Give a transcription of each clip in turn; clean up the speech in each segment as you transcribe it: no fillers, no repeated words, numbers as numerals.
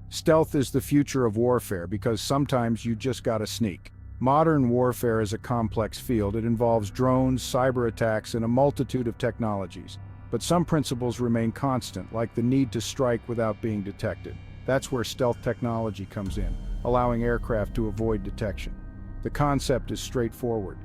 Stealth is the future of warfare because sometimes you just gotta sneak. Modern warfare is a complex field. It involves drones, cyber attacks, and a multitude of technologies. But some principles remain constant, like the need to strike without being detected. That's where stealth technology comes in, allowing aircraft to avoid detection. The concept is straightforward.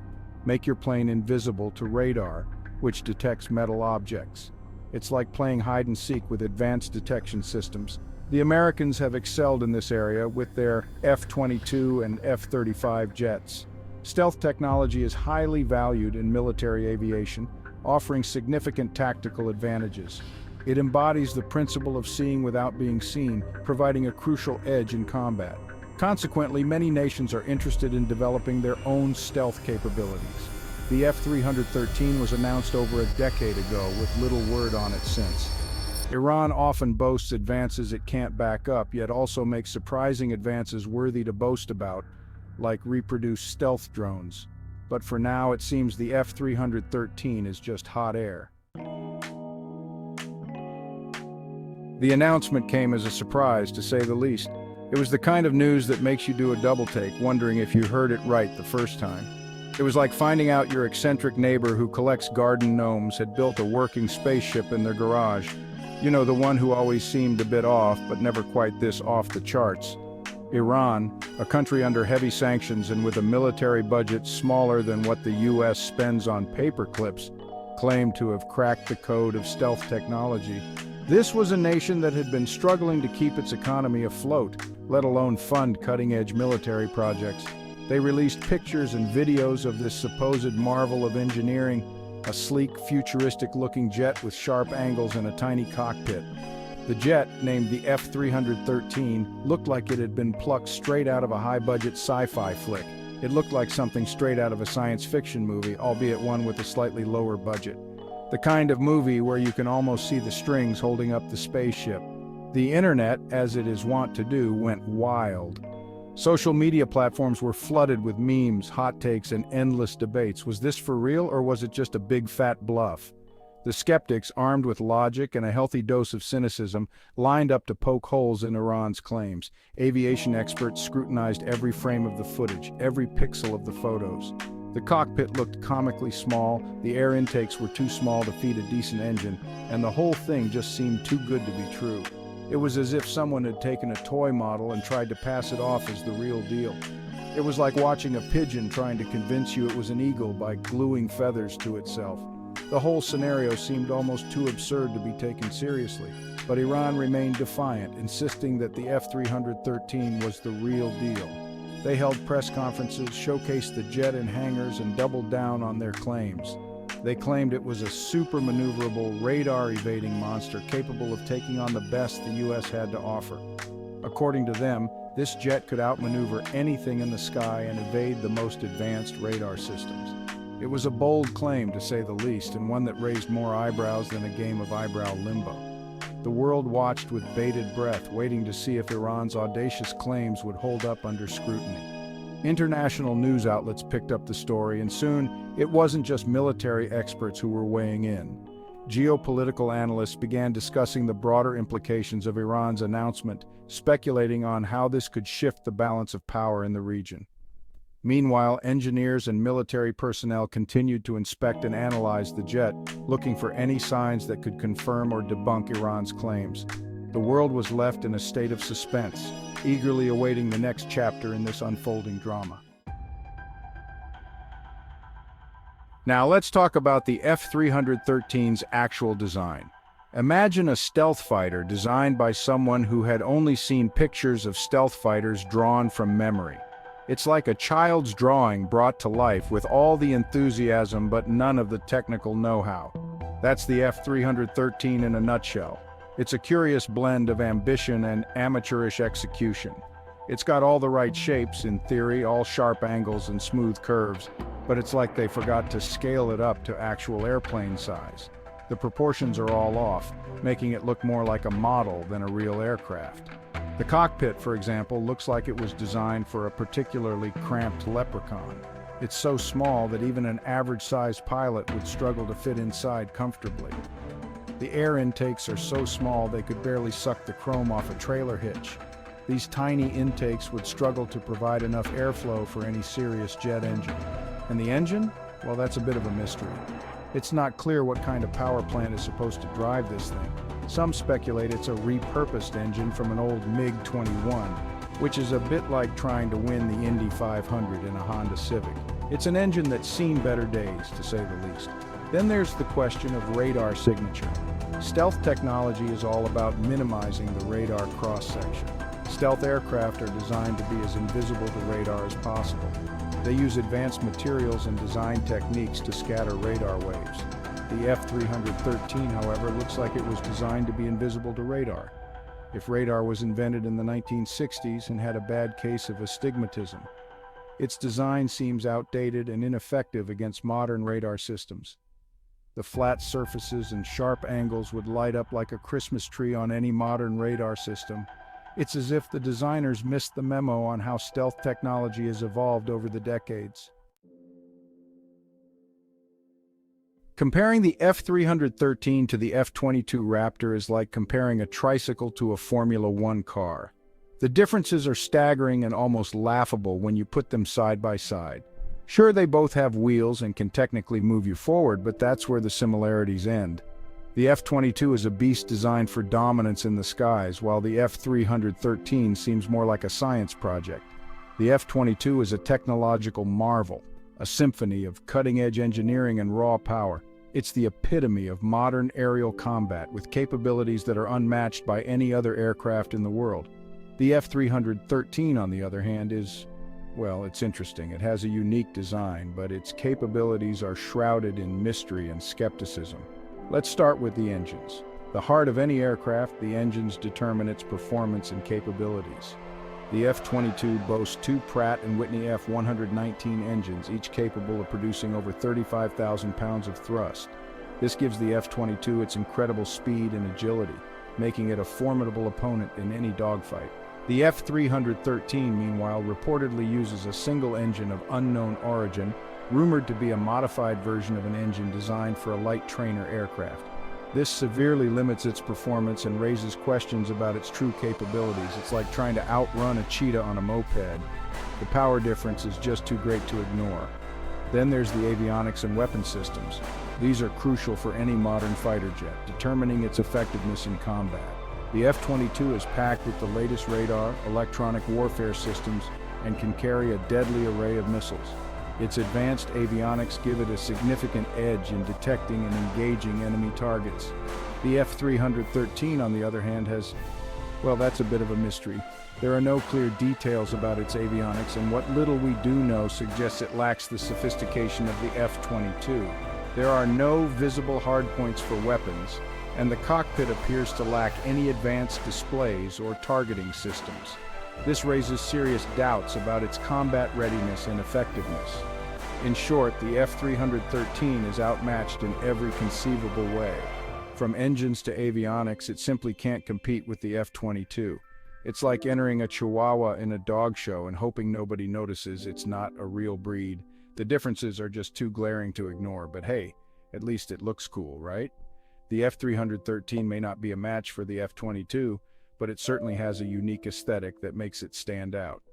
Make your plane invisible to radar, which detects metal objects. It's like playing hide and seek with advanced detection systems. The Americans have excelled in this area with their F-22 and F-35 jets. Stealth technology is highly valued in military aviation, offering significant tactical advantages. It embodies the principle of seeing without being seen, providing a crucial edge in combat. Consequently, many nations are interested in developing their own stealth capabilities. The F313 was announced over a decade ago with little word on it since. Iran often boasts advances it can't back up, yet also makes surprising advances worthy to boast about, like reproduced stealth drones. But for now, it seems the F313 is just hot air. The announcement came as a surprise, to say the least. It was the kind of news that makes you do a double take, wondering if you heard it right the first time. It was like finding out your eccentric neighbor who collects garden gnomes had built a working spaceship in their garage. You know, the one who always seemed a bit off, but never quite this off the charts. Iran, a country under heavy sanctions and with a military budget smaller than what the US spends on paper clips, claimed to have cracked the code of stealth technology. This was a nation that had been struggling to keep its economy afloat, let alone fund cutting-edge military projects. They released pictures and videos of this supposed marvel of engineering, a sleek, futuristic-looking jet with sharp angles and a tiny cockpit. The jet, named the F313, looked like it had been plucked straight out of a high-budget sci-fi flick. It looked like something straight out of a science fiction movie, albeit one with a slightly lower budget. The kind of movie where you can almost see the strings holding up the spaceship. The internet, as it is wont to do, went wild. Social media platforms were flooded with memes, hot takes, and endless debates. Was this for real, or was it just a big fat bluff? The skeptics, armed with logic and a healthy dose of cynicism, lined up to poke holes in Iran's claims. Aviation experts scrutinized every frame of the footage, every pixel of the photos. The cockpit looked comically small, the air intakes were too small to feed a decent engine, and the whole thing just seemed too good to be true. It was as if someone had taken a toy model and tried to pass it off as the real deal. It was like watching a pigeon trying to convince you it was an eagle by gluing feathers to itself. The whole scenario seemed almost too absurd to be taken seriously, but Iran remained defiant, insisting that the F313 was the real deal. They held press conferences, showcased the jet in hangars, and doubled down on their claims. They claimed it was a super-maneuverable, radar-evading monster capable of taking on the best the US had to offer. According to them, this jet could outmaneuver anything in the sky and evade the most advanced radar systems. It was a bold claim, to say the least, and one that raised more eyebrows than a game of eyebrow limbo. The world watched with bated breath, waiting to see if Iran's audacious claims would hold up under scrutiny. International news outlets picked up the story, and soon it wasn't just military experts who were weighing in. Geopolitical analysts began discussing the broader implications of Iran's announcement, speculating on how this could shift the balance of power in the region. Meanwhile, engineers and military personnel continued to inspect and analyze the jet, looking for any signs that could confirm or debunk Iran's claims. The world was left in a state of suspense, eagerly awaiting the next chapter in this unfolding drama. Now let's talk about the F313's actual design. Imagine a stealth fighter designed by someone who had only seen pictures of stealth fighters drawn from memory. It's like a child's drawing brought to life with all the enthusiasm but none of the technical know-how. That's the F313 in a nutshell. It's a curious blend of ambition and amateurish execution. It's got all the right shapes in theory, all sharp angles and smooth curves, but it's like they forgot to scale it up to actual airplane size. The proportions are all off, making it look more like a model than a real aircraft. The cockpit, for example, looks like it was designed for a particularly cramped leprechaun. It's so small that even an average-sized pilot would struggle to fit inside comfortably. The air intakes are so small they could barely suck the chrome off a trailer hitch. These tiny intakes would struggle to provide enough airflow for any serious jet engine. And the engine? Well, that's a bit of a mystery. It's not clear what kind of power plant is supposed to drive this thing. Some speculate it's a repurposed engine from an old MiG-21, which is a bit like trying to win the Indy 500 in a Honda Civic. It's an engine that's seen better days, to say the least. Then there's the question of radar signature. Stealth technology is all about minimizing the radar cross-section. Stealth aircraft are designed to be as invisible to radar as possible. They use advanced materials and design techniques to scatter radar waves. The F313, however, looks like it was designed to be invisible to radar. If radar was invented in the 1960s and had a bad case of astigmatism, its design seems outdated and ineffective against modern radar systems. The flat surfaces and sharp angles would light up like a Christmas tree on any modern radar system. It's as if the designers missed the memo on how stealth technology has evolved over the decades. Comparing the F313 to the F-22 Raptor is like comparing a tricycle to a Formula One car. The differences are staggering and almost laughable when you put them side by side. Sure, they both have wheels and can technically move you forward, but that's where the similarities end. The F-22 is a beast designed for dominance in the skies, while the F-313 seems more like a science project. The F-22 is a technological marvel, a symphony of cutting-edge engineering and raw power. It's the epitome of modern aerial combat, with capabilities that are unmatched by any other aircraft in the world. The F-313, on the other hand, well, it's interesting. It has a unique design, but its capabilities are shrouded in mystery and skepticism. Let's start with the engines. The heart of any aircraft, the engines determine its performance and capabilities. The F-22 boasts two Pratt & Whitney F119 engines, each capable of producing over 35,000 pounds of thrust. This gives the F-22 its incredible speed and agility, making it a formidable opponent in any dogfight. The F-313, meanwhile, reportedly uses a single engine of unknown origin, rumored to be a modified version of an engine designed for a light trainer aircraft. This severely limits its performance and raises questions about its true capabilities. It's like trying to outrun a cheetah on a moped. The power difference is just too great to ignore. Then there's the avionics and weapon systems. These are crucial for any modern fighter jet, determining its effectiveness in combat. The F-22 is packed with the latest radar, electronic warfare systems, and can carry a deadly array of missiles. Its advanced avionics give it a significant edge in detecting and engaging enemy targets. The F-313, on the other hand, well, that's a bit of a mystery. There are no clear details about its avionics, and what little we do know suggests it lacks the sophistication of the F-22. There are no visible hardpoints for weapons, and the cockpit appears to lack any advanced displays or targeting systems. This raises serious doubts about its combat readiness and effectiveness. In short, the F-313 is outmatched in every conceivable way. From engines to avionics, it simply can't compete with the F-22. It's like entering a Chihuahua in a dog show and hoping nobody notices it's not a real breed. The differences are just too glaring to ignore, but hey, at least it looks cool, right? The F-313 may not be a match for the F-22, but it certainly has a unique aesthetic that makes it stand out.